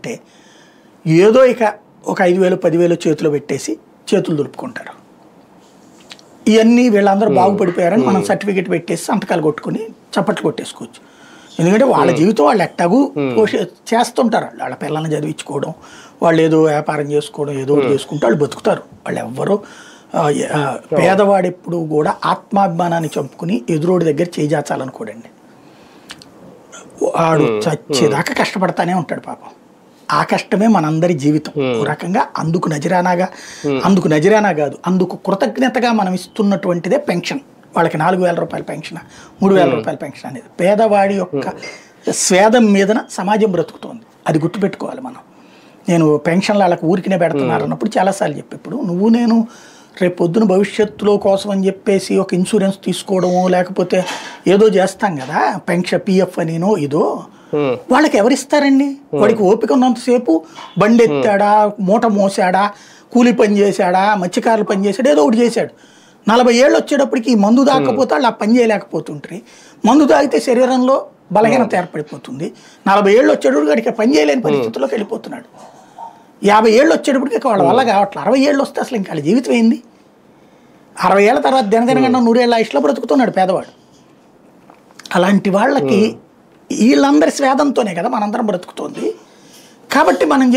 అంటే ఏదో ఇక ఒక 5,000 10,000 చేతిలో పెట్టేసి చేతులు దులుపుకుంటారు. ఇవన్నీ వీళ్ళందరూ బాగుపడిపోయారని మనం సర్టిఫికేట్ పెట్టేసి సంతకాలు కొట్టుకుని చప్పట్లు కొట్టేసుకోవచ్చు. ఎందుకంటే వాళ్ళ జీవితం వాళ్ళు ఎట్టాగు చేస్తుంటారు. వాళ్ళ పిల్లల్ని చదివించుకోవడం, వాళ్ళు ఏదో వ్యాపారం చేసుకోవడం, ఏదో చేసుకుంటూ వాళ్ళు బతుకుతారు. వాళ్ళు ఎవ్వరూ పేదవాడు ఎప్పుడు కూడా ఆత్మాభిమానాన్ని చంపుకుని ఎదురోడి దగ్గర చేజాచాలనుకోడండి. వాడు చచ్చేదాకా కష్టపడతానే ఉంటాడు పాపం. ఆ కష్టమే మనందరి జీవితం ఓ రకంగా. అందుకు నజరానా కాదు, అందుకు కృతజ్ఞతగా మనం ఇస్తున్నటువంటిదే పెన్షన్. వాళ్ళకి 4,000 రూపాయల పెన్షన్, 3,000 రూపాయల పెన్షన్ అనేది పేదవాడి యొక్క స్వేదం మీదన సమాజం బ్రతుకుతోంది. అది గుర్తుపెట్టుకోవాలి మనం. నేను పెన్షన్లు వాళ్ళకి ఊరికినే పెడుతున్నారు అన్నప్పుడు చాలాసార్లు చెప్పి, ఇప్పుడు నువ్వు నేను రేపు పొద్దున భవిష్యత్తులో కోసం అని చెప్పేసి ఒక ఇన్సూరెన్స్ తీసుకోవడమో లేకపోతే ఏదో చేస్తాం కదా, పెన్షన్ పిఎఫ్ అనినో ఇదో, వాళ్ళకి ఎవరిస్తారండి? వాడికి ఓపిక ఉన్నంతసేపు బండి ఎత్తాడా, మూట మోసాడా, కూలి పని చేశాడా, మత్స్యకారులు పని చేశాడు, ఏదో ఒకటి చేశాడు. 40 ఏళ్ళు వచ్చేటప్పటికి ఈ మందు దాకపోతే వాళ్ళు ఆ పని చేయలేకపోతుంటారు. మందు తాగితే శరీరంలో బలహీనత ఏర్పడిపోతుంది. 40 ఏళ్ళు వచ్చేటప్పటికి వాడికి పని చేయలేని పరిస్థితుల్లోకి వెళ్ళిపోతున్నాడు. 50 ఏళ్ళు వచ్చేటప్పటికి వాళ్ళ వల్ల కావట్లేదు. 60 ఏళ్ళు వస్తే అసలు ఇంకా వాళ్ళ జీవితం ఏంది? 60 ఏళ్ళ తర్వాత దినదినగండం 100 ఏళ్ళ ఆయుష్లో బ్రతుకుతున్నాడు పేదవాడు. అలాంటి వాళ్ళకి వీళ్ళందరి స్వేదంతోనే కదా మనందరం బ్రతుకుతోంది. కాబట్టి మనం